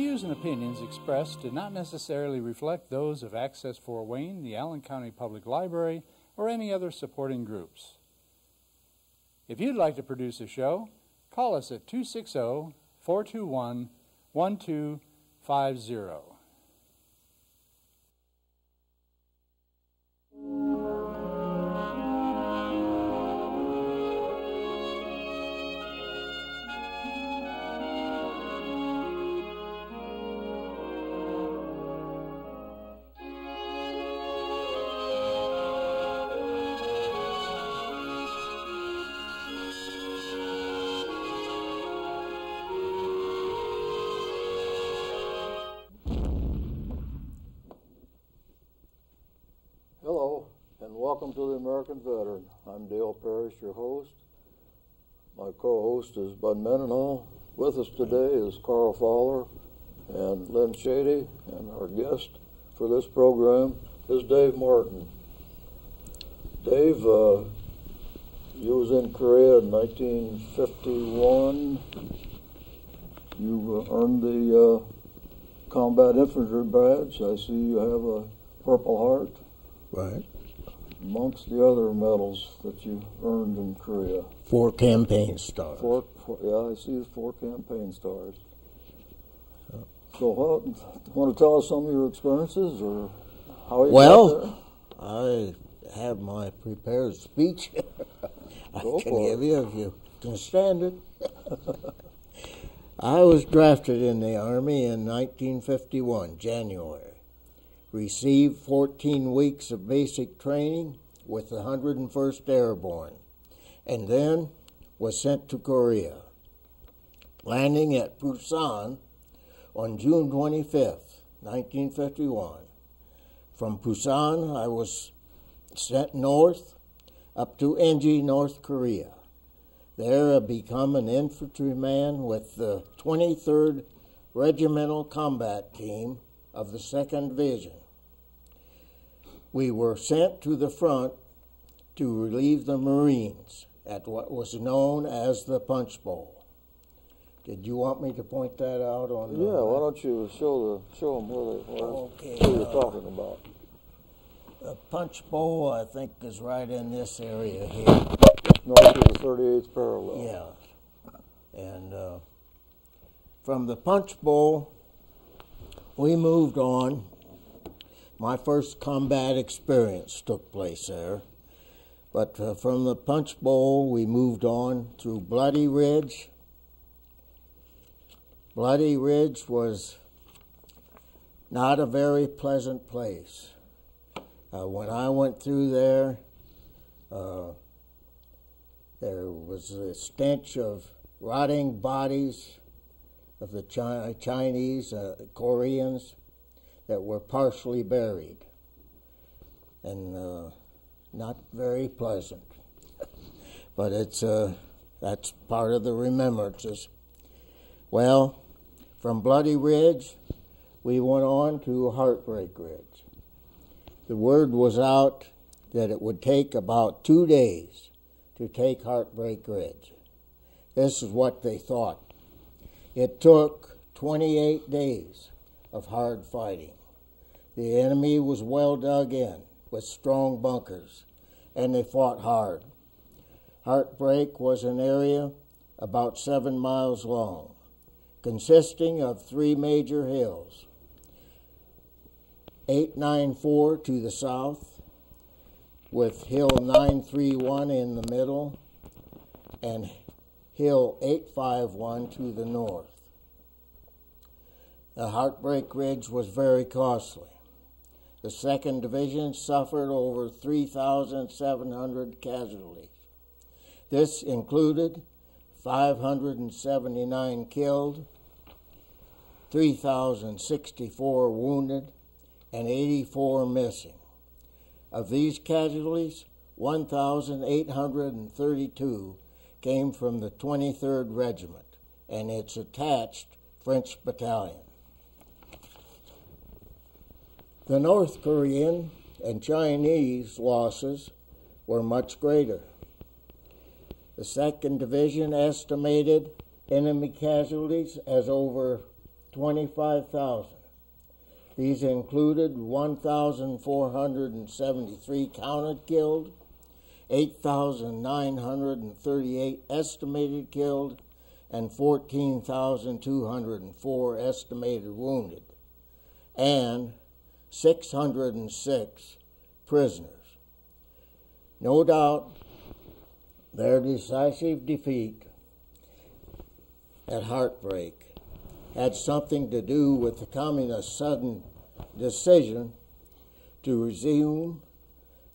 views and opinions expressed do not necessarily reflect those of Access Fort Wayne, the Allen County Public Library, or any other supporting groups. If you'd like to produce a show, call us at 260-421-1250. Welcome to the American Veteran. I'm Dale Parrish, your host. My co-host is Bud Mendenhall. With us today is Carl Fowler and Lynn Shady, and our guest for this program is Dave Martin. Dave, you was in Korea in 1951. You earned the Combat Infantry Badge. I see you have a Purple Heart. Right. Amongst the other medals that you earned in Korea. 4 campaign stars. Yeah, I see 4 campaign stars. So, want to tell us some of your experiences, or how you got there? I have my prepared speech. I Go can for give it. you if you can stand it. I was drafted in the Army in 1951, January. Received 14 weeks of basic training with the 101st Airborne, and then was sent to Korea, landing at Busan on June 25th, 1951. From Busan, I was sent north up to Enji, North Korea. There I become an infantryman with the 23rd Regimental Combat Team of the 2nd Division. We were sent to the front to relieve the Marines at what was known as the Punch Bowl. Did you want me to point that out on? Yeah, why don't you show them what you're talking about? The Punch Bowl, I think, is right in this area here. North of the 38th parallel. Yeah, and from the Punch Bowl, we moved on. My first combat experience took place there. But from the Punch Bowl, we moved on through Bloody Ridge. Bloody Ridge was not a very pleasant place. When I went through there was a stench of rotting bodies of the Chinese, Koreans, that were partially buried, and not very pleasant. But that's part of the remembrances. Well, from Bloody Ridge, we went on to Heartbreak Ridge. The word was out that it would take about 2 days to take Heartbreak Ridge. This is what they thought. It took 28 days of hard fighting. The enemy was well dug in with strong bunkers, and they fought hard. Heartbreak was an area about 7 miles long, consisting of 3 major hills. 894 to the south, with Hill 931 in the middle, and Hill 851 to the north. The Heartbreak Ridge was very costly. The 2nd Division suffered over 3,700 casualties. This included 579 killed, 3,064 wounded, and 84 missing. Of these casualties, 1,832 came from the 23rd Regiment and its attached French battalion. The North Korean and Chinese losses were much greater. The 2nd Division estimated enemy casualties as over 25,000. These included 1,473 counted killed, 8,938 estimated killed, and 14,204 estimated wounded, and 606 prisoners. No doubt their decisive defeat at Heartbreak had something to do with the Communists' sudden decision to resume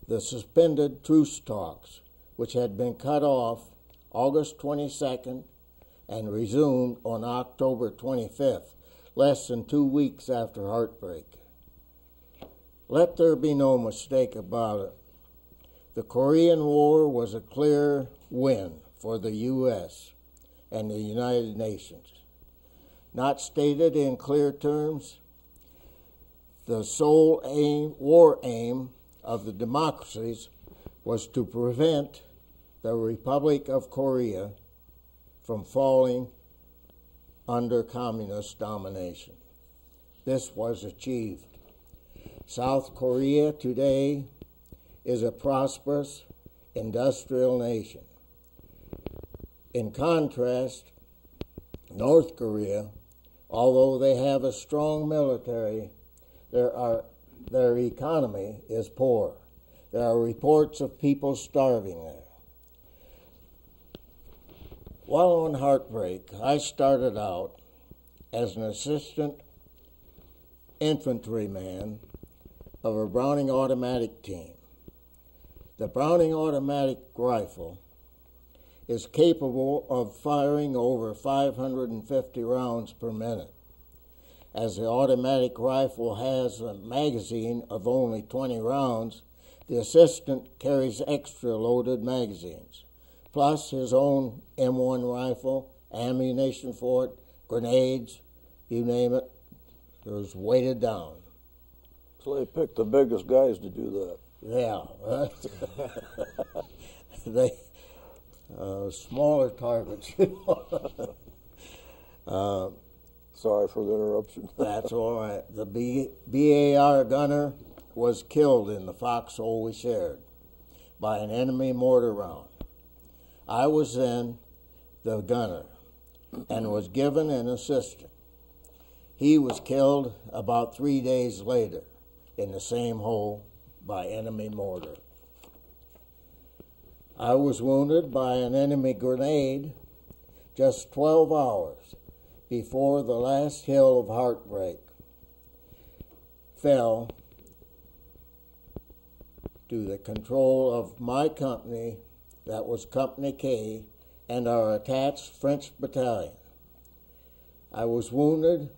the suspended truce talks, which had been cut off August 22nd and resumed on October 25th, less than 2 weeks after Heartbreak. Let there be no mistake about it. The Korean War was a clear win for the U.S. and the United Nations. Not stated in clear terms, the sole war aim of the democracies was to prevent the Republic of Korea from falling under communist domination. This was achieved. South Korea today is a prosperous industrial nation. In contrast, North Korea, although they have a strong military, their economy is poor. There are reports of people starving there. While on Heartbreak, I started out as an assistant infantryman of a Browning automatic team. The Browning automatic rifle is capable of firing over 550 rounds per minute. As the automatic rifle has a magazine of only 20 rounds, the assistant carries extra loaded magazines, plus his own M1 rifle, ammunition for it, grenades, you name it. It was weighted down. So they picked the biggest guys to do that. Yeah. They smaller targets. Sorry for the interruption. That's all right. The BAR gunner was killed in the foxhole we shared by an enemy mortar round. I was then the gunner and was given an assistant. He was killed about 3 days later in the same hole by enemy mortar. I was wounded by an enemy grenade just 12 hours before the last hill of Heartbreak fell to the control of my company, that was Company K, and our attached French battalion. I was wounded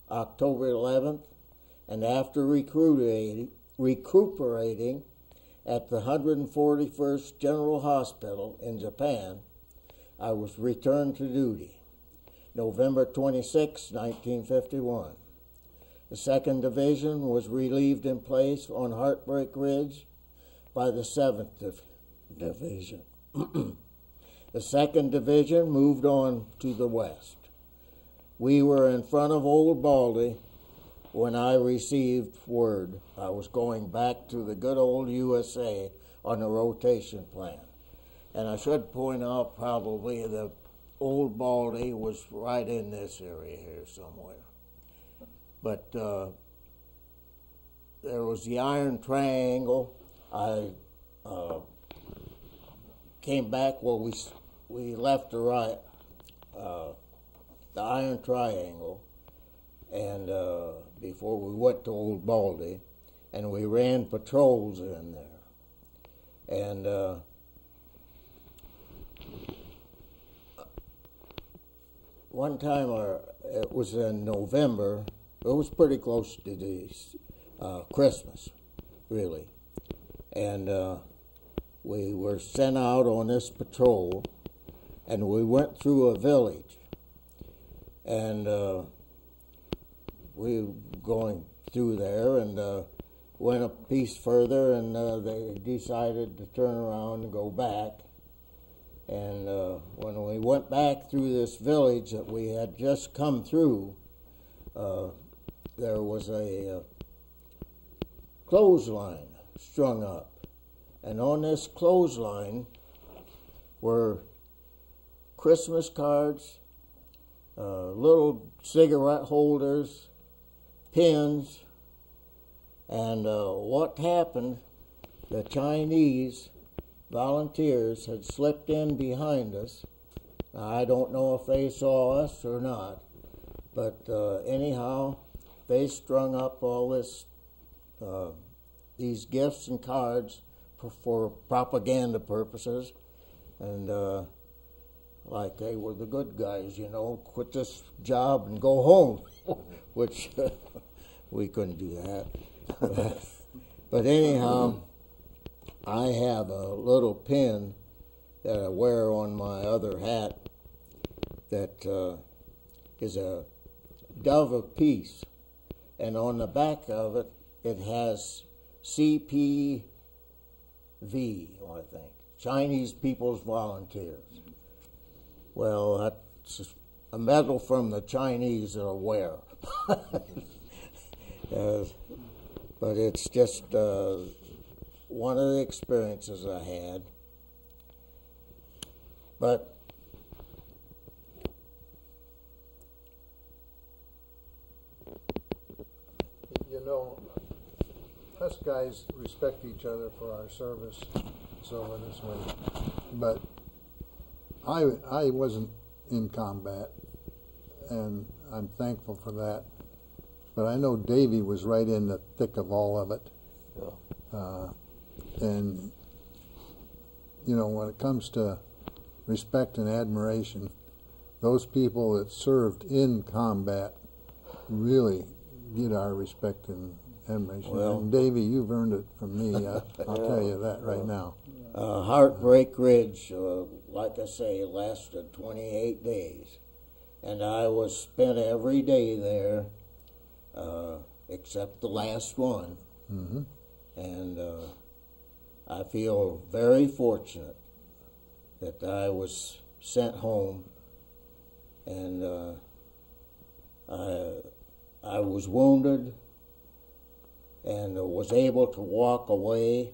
October 11th, and after recuperating at the 141st General Hospital in Japan, I was returned to duty November 26, 1951. The 2nd Division was relieved in place on Heartbreak Ridge by the 7th Division. The 2nd Division moved on to the west. We were in front of Old Baldy when I received word I was going back to the good old USA on the rotation plan. And I should point out probably that Old Baldy was right in this area here somewhere. But there was the Iron Triangle. I came back, well, we left the Iron Triangle, and before we went to Old Baldy, and we ran patrols in there. And one time, it was in November, it was pretty close to the Christmas, really. And we were sent out on this patrol, and we went through a village. And we were going through there and went a piece further, and they decided to turn around and go back. And when we went back through this village that we had just come through, there was a clothesline strung up. And on this clothesline were Christmas cards, little cigarette holders, pins, and what happened, the Chinese volunteers had slipped in behind us. Now, I don't know if they saw us or not, but anyhow, they strung up all this, these gifts and cards for propaganda purposes, and like they were the good guys, you know, quit this job and go home, which we couldn't do that. But anyhow, I have a little pin that I wear on my other hat that is a dove of peace, and on the back of it, it has CPV, I think, Chinese People's Volunteers. Well, that's a medal from the Chinese that I wear. But it's just one of the experiences I had. But you know, us guys respect each other for our service, so in this way. But I wasn't in combat, and I'm thankful for that. But I know Davy was right in the thick of all of it. Yeah. And, you know, when it comes to respect and admiration, those people that served in combat really get our respect and admiration. Well, and Davy, you've earned it from me. I'll tell you that right now. Heartbreak Ridge, like I say, lasted 28 days. And I was spent every day there, except the last one. Mm-hmm. And I feel very fortunate that I was sent home, and I was wounded and was able to walk away,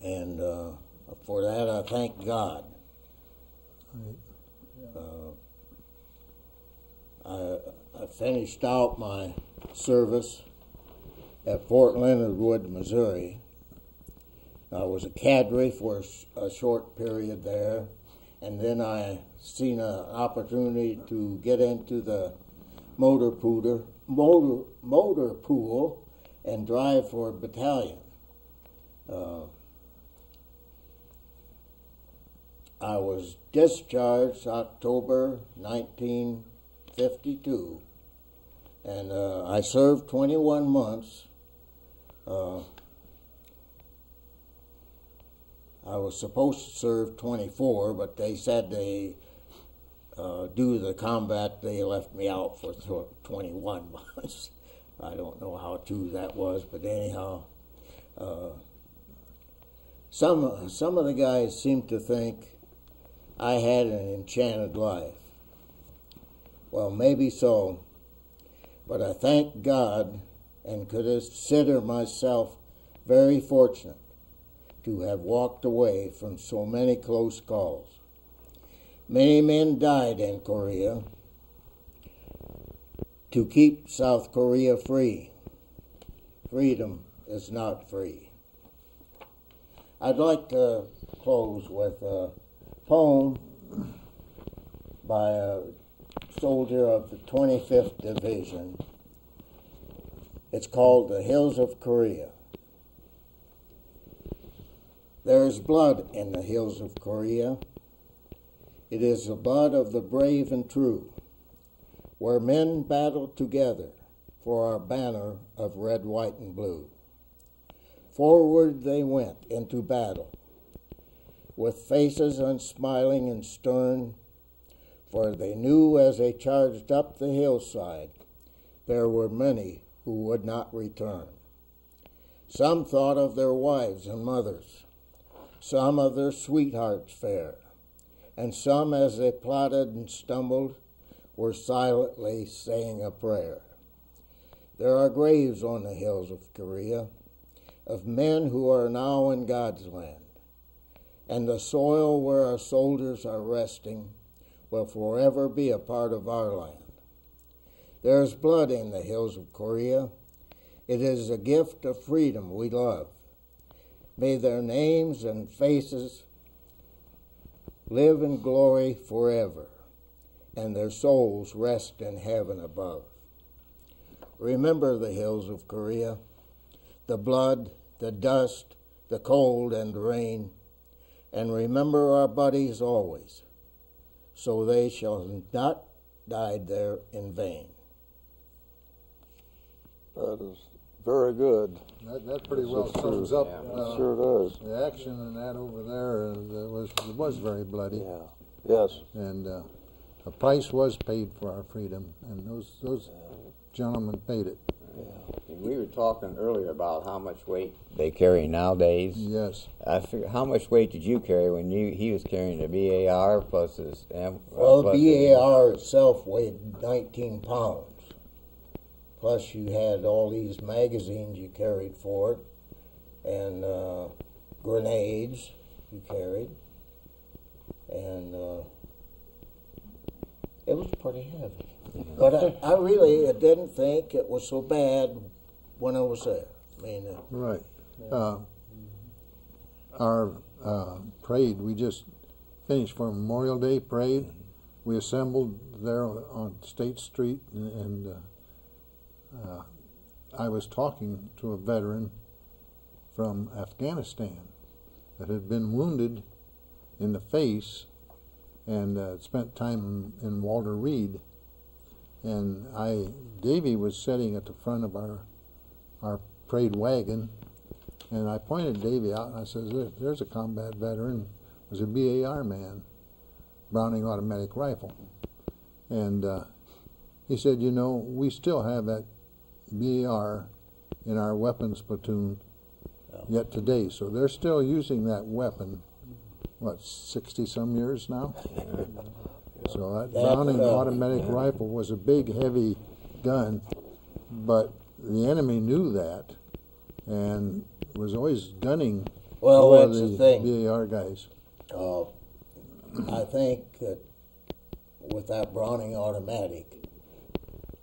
and for that I thank God. Right. I finished out my service at Fort Leonard Wood, Missouri. I was a cadre for a short period there, and then I seen an opportunity to get into the motor pool and drive for a battalion. I was discharged October 1952, and I served 21 months. I was supposed to serve 24, but they said due to the combat, they left me out for 21 months. I don't know how true that was, but anyhow, some of the guys seem to think I had an enchanted life. Well, maybe so, but I thank God and consider myself very fortunate to have walked away from so many close calls. Many men died in Korea to keep South Korea free. Freedom is not free. I'd like to close with a poem by a soldier of the 25th Division. It's called The Hills of Korea. There is blood in the hills of Korea. It is the blood of the brave and true, where men battled together for our banner of red, white, and blue. Forward they went into battle, with faces unsmiling and stern, for they knew as they charged up the hillside, there were many who would not return. Some thought of their wives and mothers, some of their sweethearts fair, and some as they plodded and stumbled were silently saying a prayer. There are graves on the hills of Korea of men who are now in God's land, and the soil where our soldiers are resting will forever be a part of our land. There is blood in the hills of Korea. It is a gift of freedom we love. May their names and faces live in glory forever, and their souls rest in heaven above. Remember the hills of Korea, the blood, the dust, the cold and the rain, and remember our buddies always, so they shall not die there in vain. That is very good. That pretty well sums up Sure does. the action and that over there. It was very bloody. Yeah. Yes. And a price was paid for our freedom, and those gentlemen paid it. We were talking earlier about how much weight they carry nowadays. Yes. I figure, how much weight did you carry when he was carrying the BAR plus his Well, plus BAR itself weighed 19 pounds. Plus you had all these magazines you carried for it, and grenades you carried, and it was pretty heavy. But I really didn't think it was so bad when I was there. I mean, Right. Our parade, we just finished for Memorial Day parade. We assembled there on State Street, and I was talking to a veteran from Afghanistan that had been wounded in the face and spent time in Walter Reed. And Davy was sitting at the front of our parade wagon, and I pointed Davy out and I said, "There's a combat veteran. It was a BAR man, Browning automatic rifle." And he said, "You know, we still have that BAR in our weapons platoon yet today, so they're still using that weapon. What, 60-some years now?" So that Browning automatic rifle was a big, heavy gun, but the enemy knew that and was always gunning for that's the thing. BAR guys. I think that with that Browning automatic,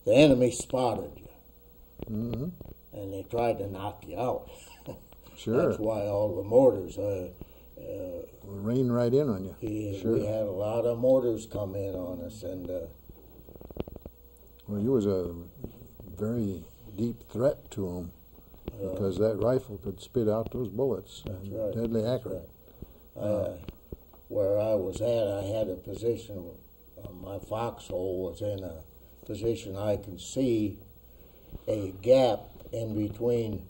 the enemy spotted you, and they tried to knock you out. Sure. That's why all the mortars. Rain right in on you. We had a lot of mortars come in on us, and Well, you was a very deep threat to them because that rifle could spit out those bullets and right. deadly accurate. where I was at, I had a position. My foxhole was in a position I could see a gap in between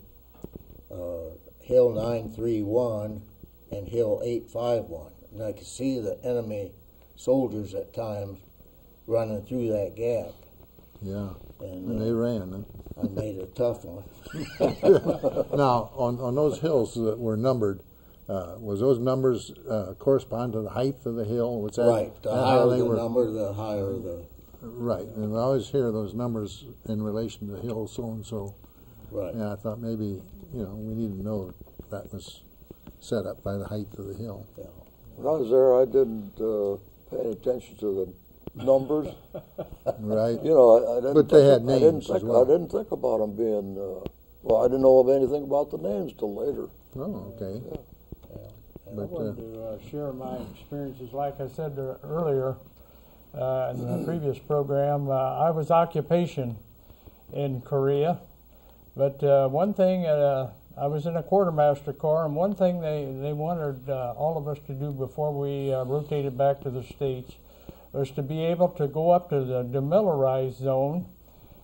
Hill 931 and Hill 851, and I could see the enemy soldiers at times running through that gap. Yeah, And they ran. I made a tough one. Now, on those hills that were numbered, was those numbers correspond to the height of the hill? Was that Right. The how higher they the were? number, the higher the... Right, and I always hear those numbers in relation to hill so-and-so. Right. And I thought maybe, we need to know that was set up by the height of the hill. Yeah. When I was there, I didn't pay any attention to the numbers. Right. I didn't. But they had names as well. I didn't think about them being. I didn't know of anything about the names till later. Oh, okay. I But, wanted to share my experiences. Like I said earlier in the previous program, I was occupation in Korea. But one thing, I was in a quartermaster corps, and one thing they wanted all of us to do before we rotated back to the States was to be able to go up to the demilitarized zone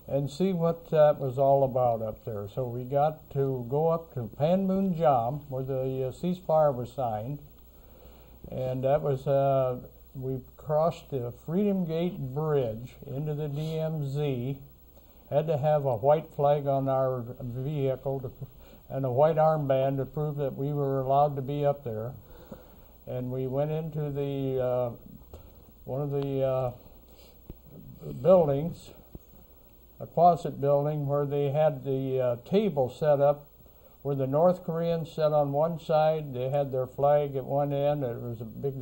and see what that was all about up there. So we got to go up to Panmunjom, where the ceasefire was signed, and that was, we crossed the Freedom Gate Bridge into the DMZ, had to have a white flag on our vehicle and a white armband to prove that we were allowed to be up there. And we went into the one of the buildings, a Quonset building, where they had the table set up where the North Koreans sat on one side. They had their flag at one end. It was a big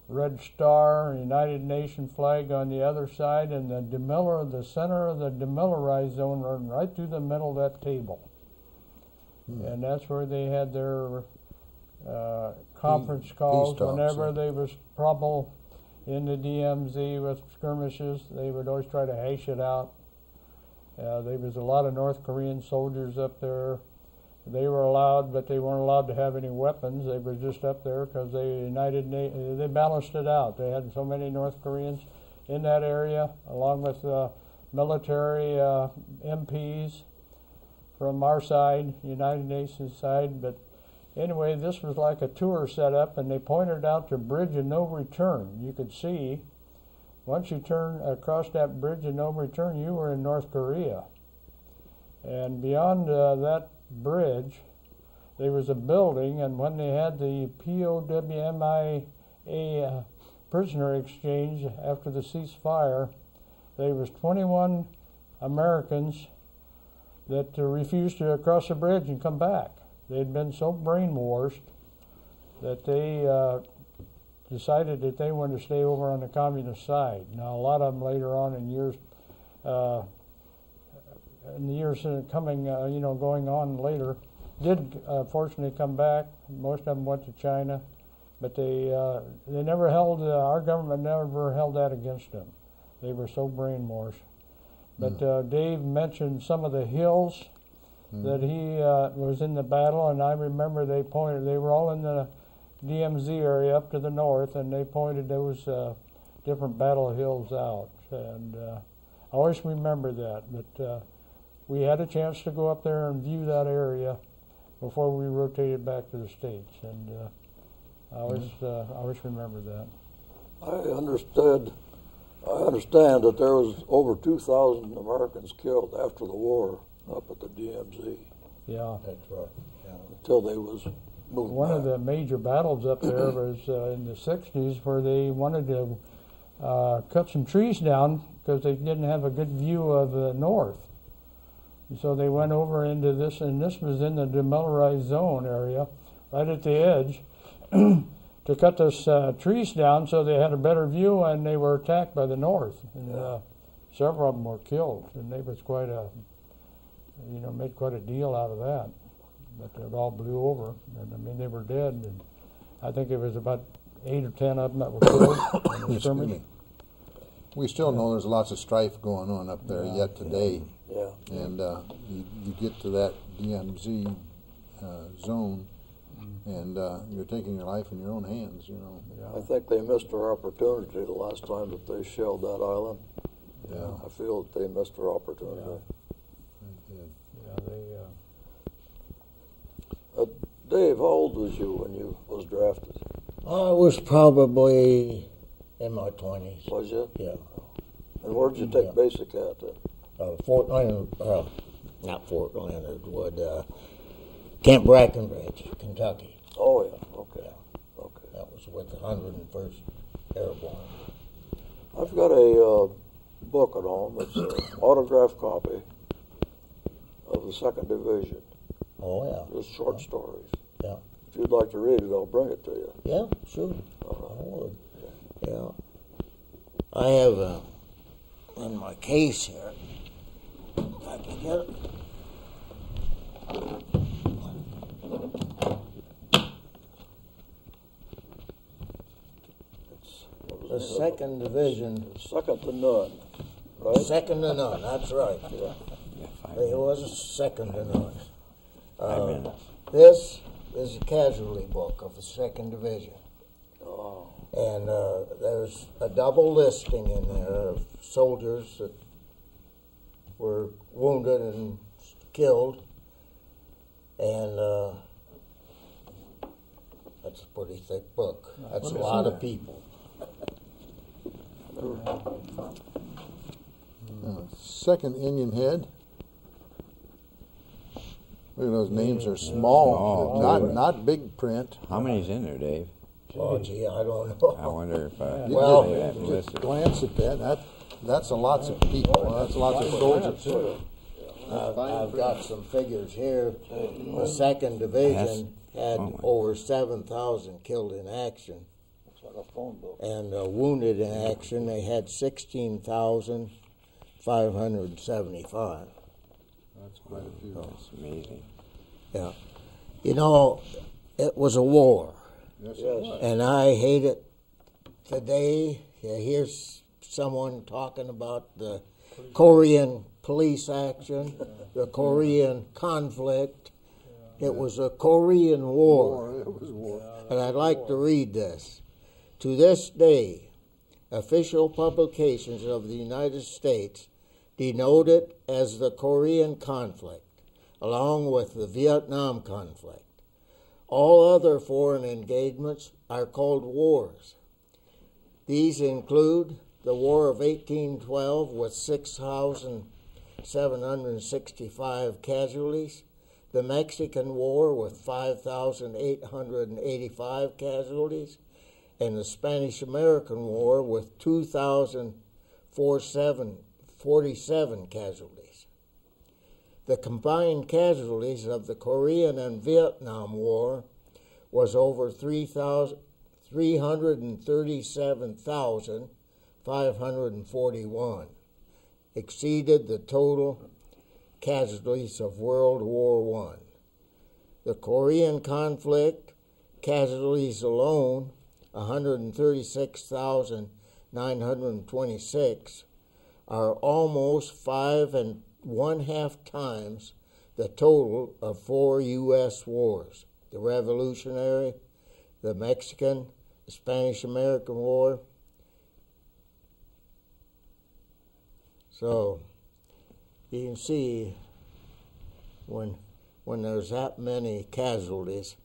red star, United Nations flag on the other side, and the center of the demilitarized zone run right through the middle of that table. And that's where they had their conference calls. talks, Whenever yeah. there was trouble in the DMZ with skirmishes, they would always try to hash it out. There was a lot of North Korean soldiers up there. They were allowed, but they weren't allowed to have any weapons. They were just up there because they balanced it out. They had so many North Koreans in that area, along with military MPs from our side, United Nations side. But anyway, this was like a tour set up, and they pointed out the bridge of no return. You could see, once you turn across that bridge of no return, you were in North Korea. And beyond that bridge, there was a building, and when they had the POWMIA prisoner exchange after the ceasefire, there was 21 Americans that refused to cross the bridge and come back. They'd been so brainwashed that they decided that they wanted to stay over on the communist side. Now, a lot of them later on in the years coming, going on later, did fortunately come back. Most of them went to China, but they never held. Our government never held that against them. They were so brainwashed. But Dave mentioned some of the hills that he was in the battle, and I remember they were all in the DMZ area up to the north, and they pointed those different battle hills out. And I always remember that. But we had a chance to go up there and view that area before we rotated back to the States, and I always remember that. I understand that there was over 2,000 Americans killed after the war up at the DMZ. Yeah. That's right. Yeah. Until they was moved One of back. the major battles up there was in the 60s, where they wanted to cut some trees down because they didn't have a good view of the north. And so they went over into this, and this was in the demilitarized zone area, right at the edge, to cut those trees down so they had a better view, and they were attacked by the north. And several of them were killed, and they was quite a, made quite a deal out of that. But it all blew over, and I mean, they were dead, and I think it was about 8 or 10 of them that were killed in the skirmish. We still know there's lots of strife going on up there yet today. Yeah. And you get to that DMZ zone, and you're taking your life in your own hands, I think they missed their opportunity the last time that they shelled that island. Yeah. I feel that they missed their opportunity. Dave, how old was you when you was drafted? I was probably in my 20s. Was you? Yeah. And where did you take basic at then? Fort Leonard, not Fort Leonard Wood, Camp Brackenridge, Kentucky. Oh, yeah. Okay. Okay. That was with the 101st Airborne. I've got a book at home. It's an autographed copy of the 2nd Division. Oh, yeah. Just short stories. Yeah. If you'd like to read it, I'll bring it to you. Yeah, sure. I would. Yeah. I have in my case here, if I can get it. The 2nd Division. Second to none, right? Second to none, that's right. Yeah. There was a second to none. 5 minutes. This is a casualty book of the 2nd Division. Oh. And there's a double listing in there of soldiers that were wounded and killed. And that's a pretty thick book. That's a lot of people. 2nd Indian Head. Look at those names are small, not big print. How many's in there, Dave? Oh, gee, I don't know. I wonder if Well, they have Just listed. glance at that. That's a lots of people. That's lots of soldiers. I've got some figures here. The 2nd Division had over 7,000 killed in action. Looks like a phone book. And wounded in action, they had 16,575. That's quite a few. That's amazing. Yeah. You know, it was a war. Yes, it was. And I hate it today. Here's someone talking about the Korean police action, the Korean conflict. It was a Korean war. It was war. And I'd like to read this. To this day, official publications of the United States denote it as the Korean conflict, along with the Vietnam conflict. All other foreign engagements are called wars. These include the War of 1812 with 6,765 casualties, the Mexican War with 5,885 casualties, and the Spanish-American War with 2,047 casualties. The combined casualties of the Korean and Vietnam War was over 337,541, exceeded the total casualties of World War I. The Korean conflict casualties alone, 136,926, are almost 5.5 times the total of 4 U.S. wars: the Revolutionary, the Mexican, the Spanish-American War. So you can see when there's that many casualties,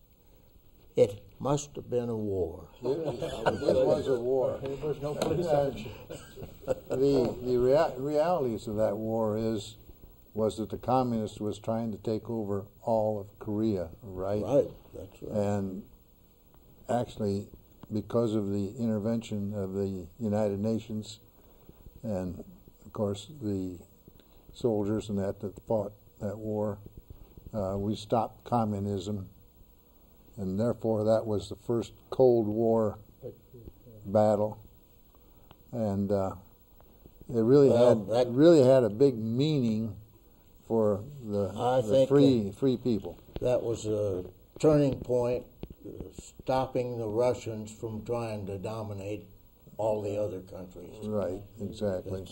it must have been a war. It was a war. There was no police action. The realities of that war was that the communists was trying to take over all of Korea, right? Right, that's right. And actually, because of the intervention of the United Nations and, of course, the soldiers and that fought that war, we stopped communism, and therefore that was the first Cold War battle, and it really had a big meaning for the free people. That was a turning point, stopping the Russians from trying to dominate all the other countries. Right, exactly.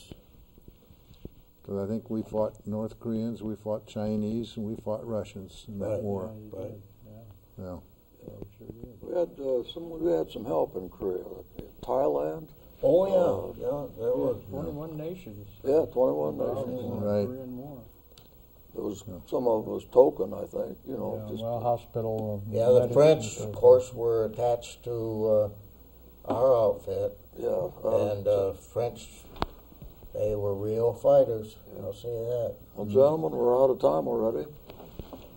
Because I think we fought North Koreans, we fought Chinese, and we fought Russians in that war. Right. Yeah. We had some help in Korea. Thailand. Oh yeah, there were 21 nations. Yeah, 21 nations. Right. Korean War. It was some of it was token, I think. You know, Yeah, just well, hospital. Yeah, the French, of course, were attached to our outfit, and French, they were real fighters. I'll say that. Well, gentlemen, we're out of time already.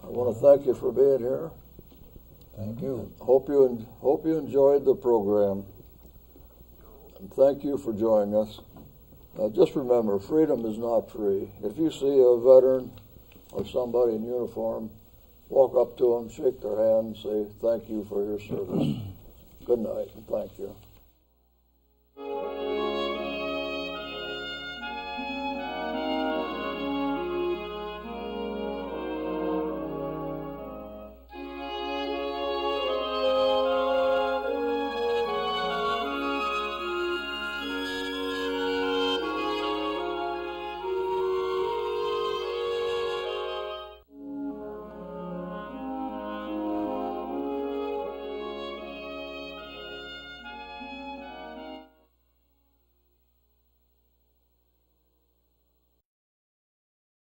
I want to thank you for being here. Thank you. Hope you enjoyed the program, and thank you for joining us. Just remember, freedom is not free. If you see a veteran or somebody in uniform, walk up to them, shake their hand, and say thank you for your service. Good night, and thank you.